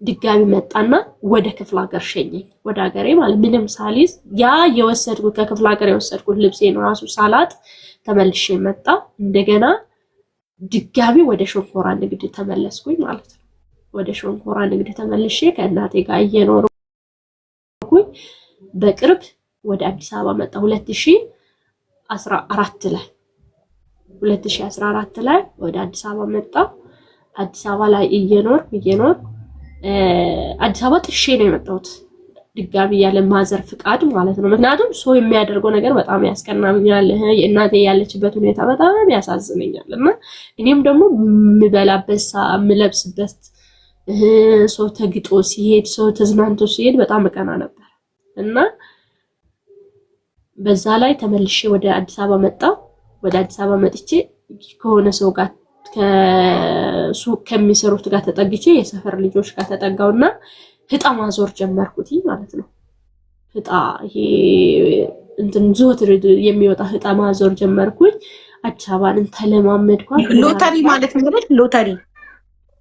ድጋሚ መጣና ወደ ክፍለ ሀገር ሸኘኝ፣ ወደ ሀገሬ ማለት ምንም ሳልይዝ ያ የወሰድኩት ከክፍለ ሀገር የወሰድኩት ልብሴን ራሱ ሳላጥ ተመልሼ መጣ። እንደገና ድጋሚ ወደ ሸንኮራ ንግድ ተመለስኩኝ ማለት ነው። ወደ ሸንኮራ ንግድ ተመልሼ ከእናቴ ጋር እየኖርኩኝ በቅርብ ወደ አዲስ አበባ መጣ 2014 ላይ ወደ አዲስ አበባ መጣ። አዲስ አበባ ላይ እየኖር አዲስ አበባ ጥሼ ነው የመጣሁት ድጋሚ ያለ ማዘር ፍቃድ ማለት ነው። ምክንያቱም ሰው የሚያደርገው ነገር በጣም ያስቀናኛል። የእናቴ ያለችበት ሁኔታ በጣም ያሳዝነኛል እና እኔም ደግሞ የምበላበት የምለብስበት ሰው ተግጦ ሲሄድ ሰው ተዝናንቶ ሲሄድ በጣም እቀና ነበር እና በዛ ላይ ተመልሼ ወደ አዲስ አበባ መጣ። ወደ አዲስ አበባ መጥቼ ከሆነ ሰው ጋር ከሱቅ ከሚሰሩት ጋር ተጠግቼ የሰፈር ልጆች ጋር ተጠጋውና ህጣ ማዞር ጀመርኩት ማለት ነው። ህጣ ይሄ እንትን ዞትር የሚወጣ ህጣ ማዞር ጀመርኩኝ። አዲስ አበባንም ተለማመድኳት። ሎተሪ ማለት ነው። ሎተሪ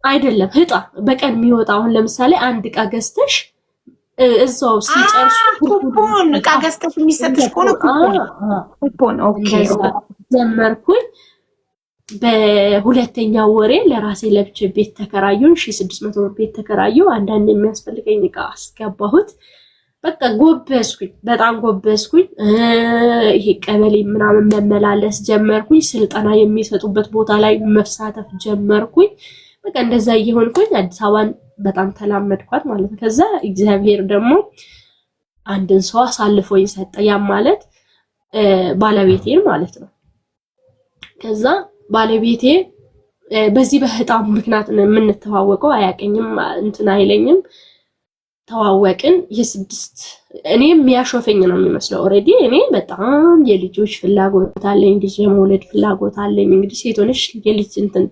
አይደለም፣ ህጣ በቀን የሚወጣ አሁን ለምሳሌ አንድ እቃ ገዝተሽ እዛው ሲጨርሱ ኩፖን እቃ ገዝተሽ የሚሰጥሽ ከሆነ ኩፖን ኦኬ ጀመርኩኝ። በሁለተኛው ወሬ ለራሴ ለብቻ ቤት ተከራዩን 1600 ብር ቤት ተከራዩ። አንዳንድ የሚያስፈልገኝ እቃ አስገባሁት። በቃ ጎበስኩኝ፣ በጣም ጎበስኩኝ። ይሄ ቀበሌ ምናምን መመላለስ ጀመርኩኝ። ስልጠና የሚሰጡበት ቦታ ላይ መሳተፍ ጀመርኩኝ። በቃ እንደዛ እየሆንኩኝ አዲስ አበባን በጣም ተላመድኳት ማለት ነው። ከዛ እግዚአብሔር ደግሞ አንድን ሰው አሳልፎኝ ሰጠ። ያም ማለት ባለቤቴን ማለት ነው። ከዛ ባለቤቴ በዚህ በህጣም ምክንያት ነው የምንተዋወቀው። አያቀኝም እንትን አይለኝም። ተዋወቅን። እኔ የሚያሾፈኝ ነው የሚመስለው። ኦልሬዲ እኔ በጣም የልጆች ፍላጎት አለኝ፣ ልጅ የመውለድ ፍላጎት አለኝ። እንግዲህ ሴት ሆነሽ የልጅ እንትን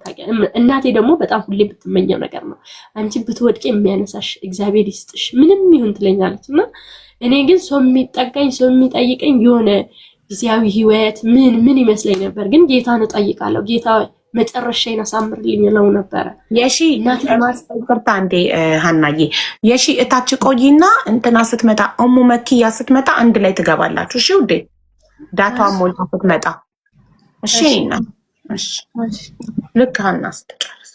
እናቴ ደግሞ በጣም ሁሌ ብትመኘው ነገር ነው፣ አንቺ ብትወድቂ የሚያነሳሽ እግዚአብሔር ይስጥሽ ምንም ይሁን ትለኛለች። እና እኔ ግን ሰው የሚጠጋኝ ሰው የሚጠይቀኝ የሆነ ጊዜያዊ ህይወት ምን ይመስለኝ ነበር። ግን ጌታን እጠይቃለሁ፣ ጌታ መጨረሻዬን አሳምርልኝ ነው ነበር። የሺ እናት ማስጠርታ እንዴ ሀናዬ፣ የሺ እታች ቆይና እንትና ስትመጣ ኦሙ መኪያ ስትመጣ አንድ ላይ ትገባላችሁ። እሺ ውዴ፣ ዳታዋ ሞልታ ስትመጣ። እሺ እሺ፣ ልክ ሀና ስትጨርስ፣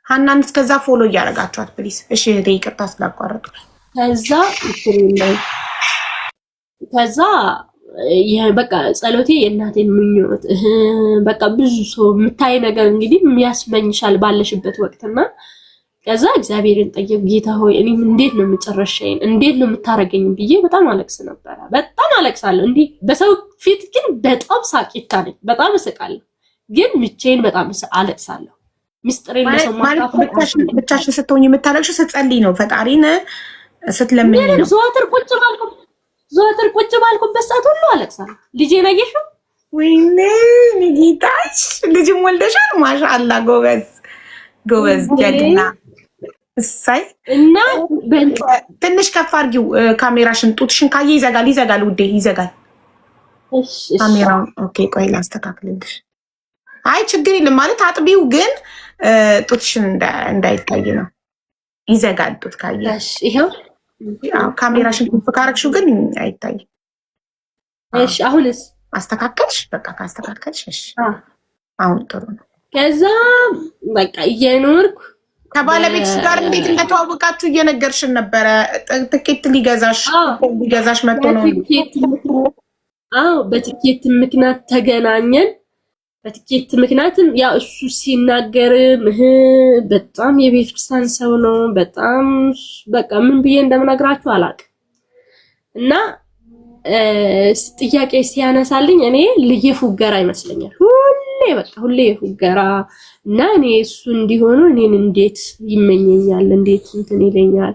ሀናን እስከዛ ፎሎ እያደረጋችኋት ፕሊስ። እሺ እህቴ፣ ይቅርታ ስላቋረጡ። ከዛ በቃ ጸሎቴ የእናቴን ምኞት በቃ ብዙ ሰው የምታይ ነገር እንግዲህ የሚያስመኝሻል ባለሽበት ወቅትና ከዛ እግዚአብሔርን ጠየቅ፣ ጌታ ሆይ እኔም እንዴት ነው የምጨረሻዬን እንዴት ነው የምታረገኝ ብዬ በጣም አለቅስ ነበረ። በጣም አለቅሳለሁ። እንዲህ በሰው ፊት ግን በጣም ሳቂታ ነኝ፣ በጣም እስቃለሁ። ግን ብቻዬን በጣም አለቅሳለሁ። ሚስጥሬን ለሰው ማካፈል ብቻሽን ስትሆኝ የምታለቅሽው ስትጸልይ ነው፣ ፈጣሪን ስትለምኝ ነው። ዘወትር ቁጭ ባልኩበት ሰዓት ሁሉ አለቅሳለሁ። ልጄን አየሽው? ወይኔ ጌታሽ፣ ልጅም ወልደሻል። ማሻአላ፣ ጎበዝ ጀግና። እሳይ። እና ትንሽ ከፍ አድርጊው ካሜራሽን። ጡትሽን ካየ ይዘጋል ውዴ፣ ይዘጋል ካሜራውን። ኦኬ ቆይ ላስተካክልልሽ። አይ ችግር የለም ማለት አጥቢው፣ ግን ጡትሽን እንዳይታይ ነው። ይዘጋል ጡት ካየ። እሺ ይሄው ካሜራሽን ካረግሽው ግን አይታይም። እሺ አሁንስ አስተካከልሽ? በቃ ካስተካከልሽ እሺ፣ አሁን ጥሩ ነው። ከዛ በቃ እየኖርኩ ከባለቤትሽ ጋር እንዴት እንደተዋወቃችሁ እየነገርሽን ነበረ። ትኬት ሊገዛሽ መጥቶ ነው። አዎ በትኬት ምክንያት ተገናኘን። በትኬት ምክንያትም ያው እሱ ሲናገርም በጣም የቤተክርስቲያን ሰው ነው። በጣም በቃ ምን ብዬ እንደምነግራችሁ አላውቅም። እና ጥያቄ ሲያነሳልኝ እኔ ልዬ ፉገራ ይመስለኛል። ሁሌ ፉገራ እና እኔ እሱ እንዲሆኑ እኔን እንዴት ይመኘኛል፣ እንዴት እንትን ይለኛል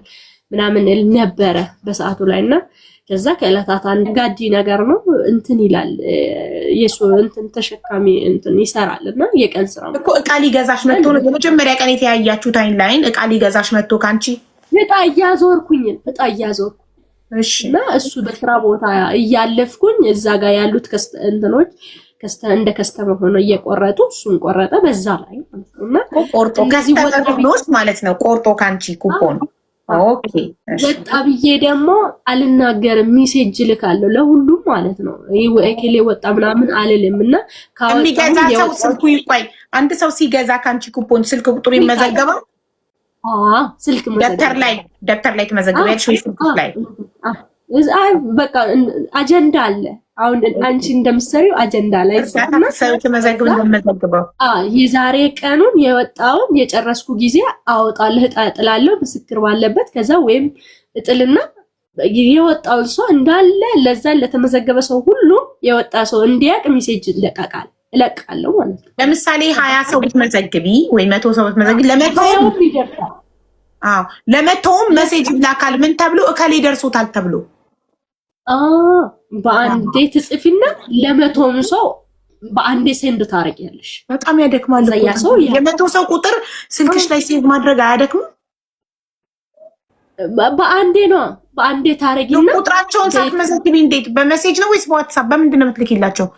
ምናምን ነበረ በሰዓቱ ላይ። እና ከዛ ከዕለታት አንድ ጋዲ ነገር ነው እንትን ይላል የሱ እንትን ተሸካሚ እንትን ይሰራል እና የቀን ስራ እኮ እቃ ሊገዛሽ መጥቶ ነው። በመጀመሪያ ቀን የተያያችሁት ላይን እቃ ሊገዛሽ መጥቶ ካንቺ እጣ እያዞርኩ እሺ። እና እሱ በስራ ቦታ እያለፍኩኝ እዛ ጋር ያሉት እንትኖች እንደ ከስተመር ሆኖ እየቆረጡ እሱን ቆረጠ። በዛ ላይ ቆርጦ ከስተመር ማለት ነው። ቆርጦ ካንቺ ኩፖን ኦኬ ወጣ ብዬ ደግሞ አልናገርም፣ ሜሴጅ ልካለሁ ለሁሉም ማለት ነው። እከሌ ወጣ ምናምን አልልም። እና የሚገዛ ሰው ስልኩ ይቆይ። አንድ ሰው ሲገዛ ካንቺ ኩፖን ስልክ ቁጥሩ ይመዘገባል። ስልክ ደብተር ላይ ትመዘግቢያለሽ ወይ ስልክ ላይ? በቃ አጀንዳ አለ። አሁን አንቺ እንደምትሰሪው አጀንዳ ላይ የዛሬ ቀኑን የወጣውን የጨረስኩ ጊዜ አወጣለሁ፣ እጥላለሁ ምስክር ባለበት። ከዛ ወይም እጥልና የወጣውን ሰው እንዳለ ለዛ ለተመዘገበ ሰው ሁሉ የወጣ ሰው እንዲያውቅ ሜሴጅ እለቃለሁ ማለት ነው። ለምሳሌ 20 ሰው ብትመዘግቢ ወይ 100 ሰው ብትመዘግቢ ለመተውም ሜሴጅ ይላካል። ምን ተብሎ እከሌ ደርሶታል ተብሎ በአንዴ ትጽፊና ለመቶም ሰው በአንዴ ሴንድ ታረጊያለሽ። በጣም ያደክማል። የመቶ ሰው ቁጥር ስልክሽ ላይ ሴቭ ማድረግ አያደክምም? በአንዴ ነው፣ በአንዴ ታረጊና ቁጥራቸውን ሳትመዘግቢ እንዴት? በሜሴጅ ነው ወይስ በዋትስአፕ? በምንድን ነው የምትልኪላቸው?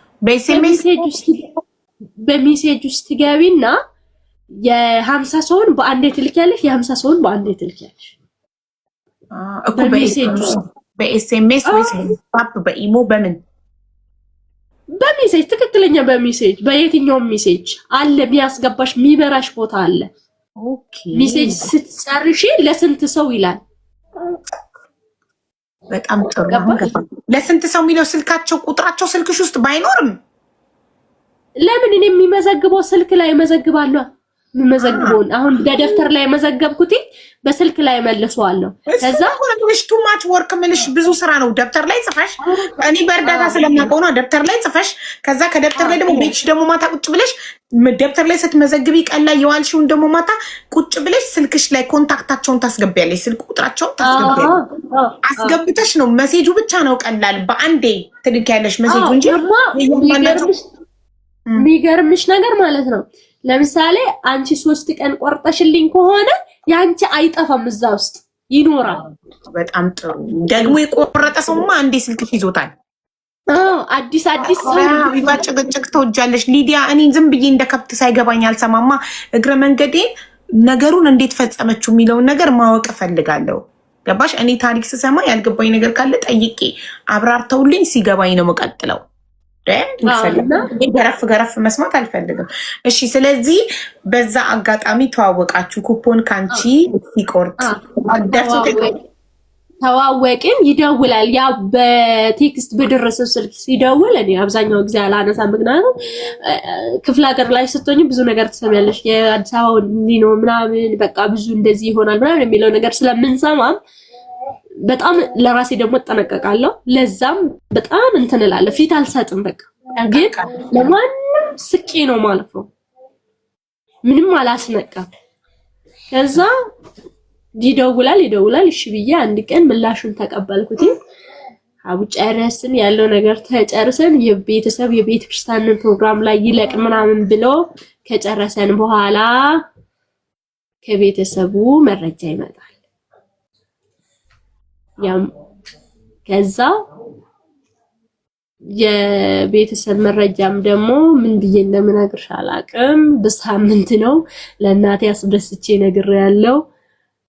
በሜሴጅ ውስጥ ትገቢና የ50 ሰውን በአንዴ ትልኪያለሽ፣ የ50 ሰውን በአንዴ ትልኪያለሽ። በሜሴጅ ውስጥ በኤስኤምኤስ ወይስ በዋትስአፕ በኢሞ በምን? በሜሴጅ ትክክለኛ በሜሴጅ በየትኛውም ሜሴጅ አለ የሚያስገባሽ የሚበራሽ ቦታ አለ። ኦኬ ሜሴጅ ስትጨርሺ ለስንት ሰው ይላል። በጣም ጥሩ። ለስንት ሰው የሚለው ስልካቸው ቁጥራቸው ስልክሽ ውስጥ ባይኖርም ለምን እኔ የሚመዘግበው ስልክ ላይ መዘግባለሁ። የሚመዘግበውን አሁን በደብተር ላይ መዘገብኩት በስልክ ላይ መልሰዋለሁ። ከዛ ሁሉሽ ቱ ማች ወርክ ምንሽ ብዙ ስራ ነው። ደብተር ላይ ጽፈሽ እኔ በእርዳታ ስለማውቀው ነው። ደብተር ላይ ጽፈሽ ከዛ ከደብተር ላይ ደግሞ ቤትሽ ደግሞ ማታ ቁጭ ብለሽ ደብተር ላይ ስትመዘግቢ ቀን ላይ የዋልሽውን ደግሞ ማታ ቁጭ ብለሽ ስልክሽ ላይ ኮንታክታቸውን ታስገቢያለሽ። ስልክ ቁጥራቸውን ታስገቢያለሽ። አስገብተሽ ነው መሴጁ ብቻ ነው ቀላል። በአንዴ ትልኪያለሽ መሴጁ እንጂ የሚገርምሽ ነገር ማለት ነው። ለምሳሌ አንቺ 3 ቀን ቆርጠሽልኝ ከሆነ ያንቺ አይጠፋም፣ እዛ ውስጥ ይኖራል። በጣም ጥሩ። ደግሞ የቆረጠ ሰውማ አንዴ ስልክሽ ይዞታል። አዲስ ሰው ጭቅጭቅ ተወጃለሽ ሊዲያ። እኔ ዝም ብዬ እንደ ከብት ሳይገባኝ አልሰማማ። እግረ መንገዴን ነገሩን እንዴት ፈጸመችው የሚለውን ነገር ማወቅ እፈልጋለሁ። ገባሽ? እኔ ታሪክ ስሰማ ያልገባኝ ነገር ካለ ጠይቄ አብራርተውልኝ ሲገባኝ ነው የምቀጥለው። ገረፍ መስማት አልፈልግም። እሺ፣ ስለዚህ በዛ አጋጣሚ ተዋወቃችሁ። ኩፖን ካንቺ ሲቆርጥ ተዋወቅን። ይደውላል። ያ በቴክስት በደረሰው ስልክ ሲደውል እኔ አብዛኛው ጊዜ አላነሳም። ምክንያቱም ክፍለ ሀገር ላይ ስትሆኝ ብዙ ነገር ትሰሚያለሽ። የአዲስ አበባ እንዲህ ነው ምናምን በቃ ብዙ እንደዚህ ይሆናል ምናምን የሚለው ነገር ስለምንሰማም በጣም ለራሴ ደግሞ እጠነቀቃለሁ። ለዛም በጣም እንትን እላለሁ። ፊት አልሰጥም። በቃ ግን ለማንም ስቄ ነው ማለት ነው። ምንም አላስነቃም። ከዛ ይደውላል። እሺ ብዬ አንድ ቀን ምላሹን ተቀበልኩት። ጨረስን፣ ያለው ነገር ተጨርሰን የቤተሰብ የቤተክርስቲያንን ፕሮግራም ላይ ይለቅ ምናምን ብሎ ከጨረሰን በኋላ ከቤተሰቡ መረጃ ይመጣል። ያም ከዛ የቤተሰብ መረጃም ደግሞ ምን ብዬ እንደምነግርሽ አላውቅም። በሳምንት ነው ለእናቴ አስደስቼ ነግሬያለሁ።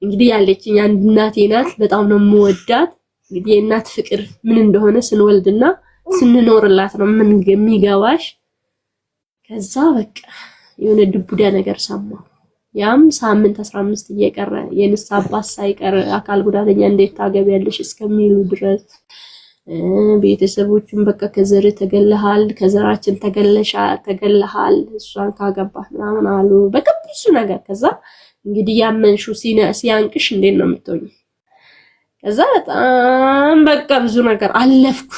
እንግዲህ ያለችኝ አንድ እናቴ ናት። በጣም ነው የምወዳት። እንግዲህ የእናት ፍቅር ምን እንደሆነ ስንወልድና ስንኖርላት ነው ምን የሚገባሽ። ከዛ በቃ የሆነ ድቡዳ ነገር ሰማሁ። ያም ሳምንት 15 እየቀረ የንስሐ አባት ሳይቀር አካል ጉዳተኛ እንዴት ታገቢያለሽ እስከሚሉ ድረስ ቤተሰቦቹን በቃ ከዘር ተገለሃል፣ ከዘራችን ተገለሃል፣ እሷን ካገባህ ምናምን አሉ። በቃ ብዙ ነገር። ከዛ እንግዲህ ያመንሹ ሲያንቅሽ እንዴት ነው የምትሆኝ? ከዛ በጣም በቃ ብዙ ነገር አለፍኩ።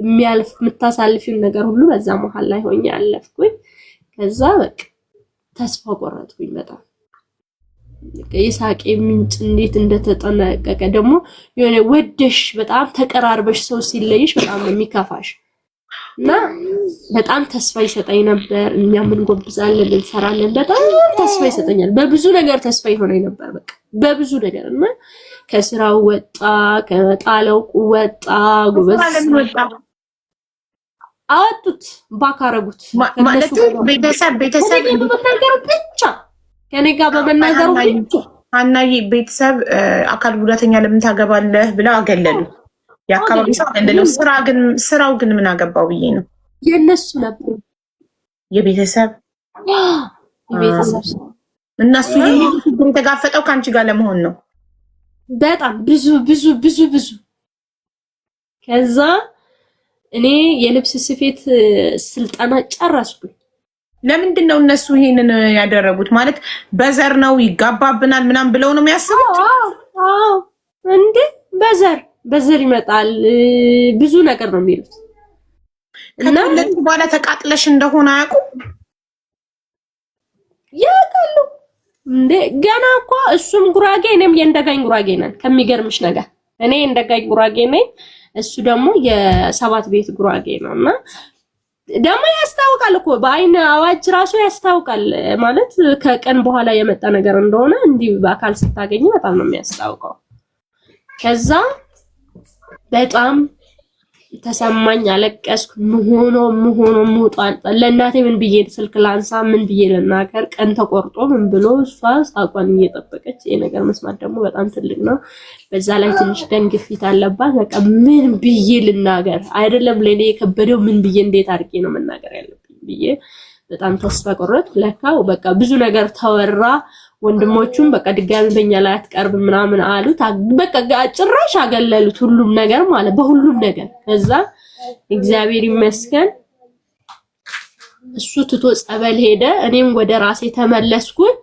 የሚያልፍ የምታሳልፊውን ነገር ሁሉ በዛ መሀል ላይ ሆኜ አለፍኩኝ። ከዛ በቃ ተስፋ ቆረጥኩኝ በጣም። የሳቄ ምንጭ እንዴት እንደተጠነቀቀ ደግሞ የሆነ ወደሽ በጣም ተቀራርበሽ ሰው ሲለይሽ በጣም ነው የሚከፋሽ። እና በጣም ተስፋ ይሰጠኝ ነበር። እኛም እንጎብዛለን እንሰራለን። በጣም ተስፋ ይሰጠኛል። በብዙ ነገር ተስፋ ይሆነኝ ነበር በቃ በብዙ ነገር። እና ከስራው ወጣ፣ ከጣለው ወጣ፣ ጉበዝ አወጡት፣ ባካረጉት ማለት ቤተሰብ በመናገሩ ብቻ ከኔ ጋር በመናገሩ ብቻ ሀናዬ ቤተሰብ አካል ጉዳተኛ ለምን ታገባለህ ብለው አገለሉ። የአካባቢ ሰው አገለለው። ስራው ግን ምን አገባው ብዬ ነው። የነሱ ነበር የቤተሰብ እነሱ ችግር የተጋፈጠው ከአንቺ ጋር ለመሆን ነው። በጣም ብዙ ብዙ ብዙ ብዙ። ከዛ እኔ የልብስ ስፌት ስልጠና ጨረስኩኝ። ለምንድን ነው እነሱ ይሄንን ያደረጉት? ማለት በዘር ነው ይጋባብናል ምናምን ብለው ነው የሚያስቡት? እንዴ በዘር ይመጣል ብዙ ነገር ነው የሚሉት። እና ለዚህ በኋላ ተቃጥለሽ እንደሆነ አያውቁም? ያውቃሉ እንዴ ገና እኮ እሱም ጉራጌ እኔም የእንደጋኝ ጉራጌ ነን። ከሚገርምሽ ነገር እኔ የእንደጋኝ ጉራጌ ነኝ፣ እሱ ደግሞ የሰባት ቤት ጉራጌ ነው። እና ደግሞ ያስታውቃል እኮ በአይን አዋጅ ራሱ ያስታውቃል። ማለት ከቀን በኋላ የመጣ ነገር እንደሆነ እንዲህ በአካል ስታገኝ በጣም ነው የሚያስታውቀው። ከዛ በጣም ተሰማኝ፣ አለቀስኩ። ምሆኖ ለእናቴ ምን ብዬ ስልክ ላንሳ፣ ምን ብዬ ልናገር? ቀን ተቆርጦ ምን ብሎ እሷ ሳቋን እየጠበቀች ይሄ ነገር መስማት ደግሞ በጣም ትልቅ ነው። በዛ ላይ ትንሽ ደም ግፊት አለባት። በቃ ምን ብዬ ልናገር? አይደለም ለኔ የከበደው ምን ብዬ እንዴት አድርጌ ነው መናገር ያለብኝ ብዬ በጣም ተስፋ ቆረጥኩ። ለካ በቃ ብዙ ነገር ተወራ። ወንድሞቹም በቃ ድጋሚ በእኛ ላይ አትቀርብ ምናምን አሉት። በቃ ጭራሽ አገለሉት። ሁሉም ነገር ማለት በሁሉም ነገር። ከዛ እግዚአብሔር ይመስገን እሱ ትቶ ጸበል ሄደ። እኔም ወደ ራሴ ተመለስኩኝ።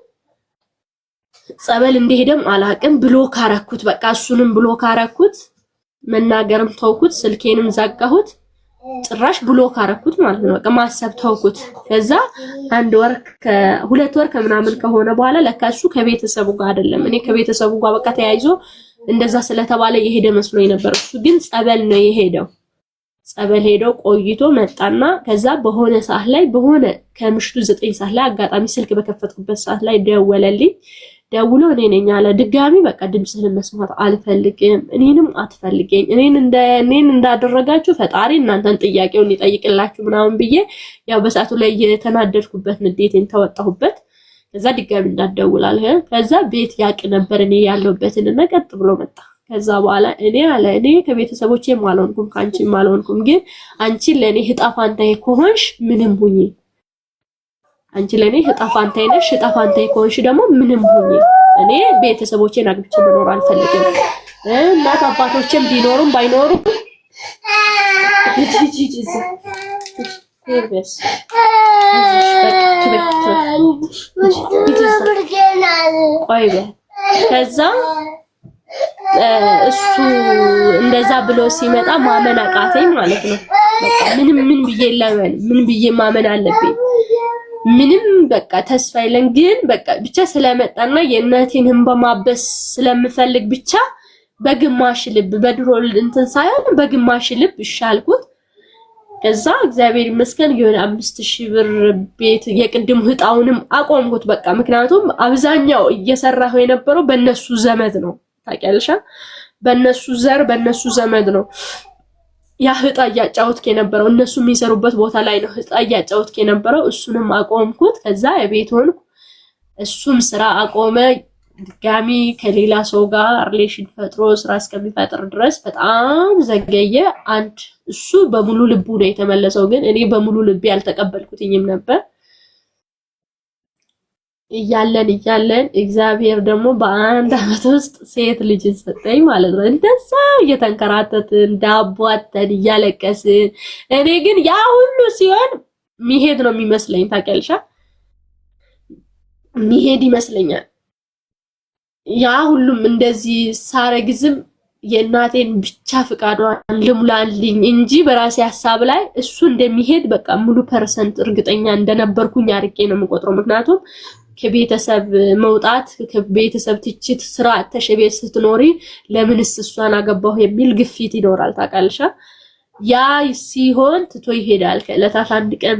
ጸበል እንደሄደም አላቅም። ብሎክ አረኩት። በቃ እሱንም ብሎክ አረኩት። መናገርም ተውኩት። ስልኬንም ዘጋሁት። ጭራሽ ብሎክ አረኩት ማለት ነው። በቃ ማሰብ ተውኩት። ከዛ ሁለት ወር ከምናምን ከሆነ በኋላ ለካ እሱ ከቤተሰቡ ጋር አይደለም፣ እኔ ከቤተሰቡ ጋር በቃ ተያይዞ እንደዛ ስለተባለ የሄደ መስሎኝ ነበር። እሱ ግን ጸበል ነው የሄደው። ጸበል ሄዶ ቆይቶ መጣና ከዛ በሆነ ሰዓት ላይ ከምሽቱ 9 ሰዓት ላይ አጋጣሚ ስልክ በከፈትኩበት ሰዓት ላይ ደወለልኝ። ደውሎ እኔ ነኝ አለ። ድጋሚ በቃ ድምፅህን መስማት አልፈልግም፣ እኔንም አትፈልገኝ፣ እኔን እንዳደረጋችሁ ፈጣሪ እናንተን ጥያቄውን ይጠይቅላችሁ ምናምን ብዬ ያው በሰዓቱ ላይ የተናደድኩበት ንዴቴን ተወጣሁበት። ከዛ ድጋሚ እንዳትደውል አለ። ከዛ ቤት ያቅ ነበር እኔ ያለሁበትን እና ቀጥ ብሎ መጣ። ከዛ በኋላ እኔ ከቤተሰቦቼም አልሆንኩም ከአንቺም አልሆንኩም፣ ግን አንቺ ለእኔ ዕጣ ፋንታዬ ከሆንሽ ምንም ሁኚ፣ አንቺ ለኔ ዕጣ ፋንታዬ ነሽ። ዕጣ ፋንታዬ ከሆንሽ ደግሞ ምንም ሁኚ። እኔ ቤተሰቦቼን አግብቼ መኖር አልፈልግም። እናት አባቶቼም ቢኖሩም ባይኖሩም ከዛ እሱ እንደዛ ብሎ ሲመጣ ማመን አቃተኝ ማለት ነው። በቃ ምን ብዬ ማመን አለብኝ? ምንም በቃ ተስፋ የለን። ግን በቃ ብቻ ስለመጣና የእናቴን እንባ ማበስ ስለምፈልግ ብቻ በግማሽ ልብ በድሮ እንትን ሳይሆን በግማሽ ልብ ይሻልኩት። ከዛ እግዚአብሔር ይመስገን የሆነ 5000 ብር ቤት የቅድም ህጣውንም አቆምኩት። በቃ ምክንያቱም አብዛኛው እየሰራሁ የነበረው በእነሱ ዘመድ ነው። ታውቂያለሽ፣ በእነሱ ዘር በእነሱ ዘመድ ነው ያ ህጣ እያጫወትክ የነበረው። እነሱ የሚሰሩበት ቦታ ላይ ነው ህጣ እያጫወትክ የነበረው። እሱንም አቆምኩት። ከዛ የቤት ሆንኩ። እሱም ስራ አቆመ። ድጋሚ ከሌላ ሰው ጋር ሪሌሽን ፈጥሮ ስራ እስከሚፈጥር ድረስ በጣም ዘገየ። እሱ በሙሉ ልቡ ነው የተመለሰው፣ ግን እኔ በሙሉ ልቤ ያልተቀበልኩትኝም ነበር። እያለን እግዚአብሔር ደግሞ በአንድ አመት ውስጥ ሴት ልጅ ሰጠኝ ማለት ነው። እንደዛ እየተንከራተትን ዳቧተን እያለቀስን፣ እኔ ግን ያ ሁሉ ሲሆን ሚሄድ ነው የሚመስለኝ። ታውቂያለሽ፣ ሚሄድ ይመስለኛል። ያ ሁሉም እንደዚህ ሳረግዝም የእናቴን ብቻ ፍቃዷን ልሙላልኝ እንጂ በራሴ ሐሳብ ላይ እሱ እንደሚሄድ በቃ ሙሉ ፐርሰንት እርግጠኛ እንደነበርኩኝ አርቄ ነው የምቆጥረው። ምክንያቱም ከቤተሰብ መውጣት ከቤተሰብ ትችት ስራ ተሸቤት ስትኖሪ ለምንስ እሷን አገባሁ የሚል ግፊት ይኖራል። ታውቃለሽ፣ ያ ሲሆን ትቶ ይሄዳል። ከዕለታት አንድ ቀን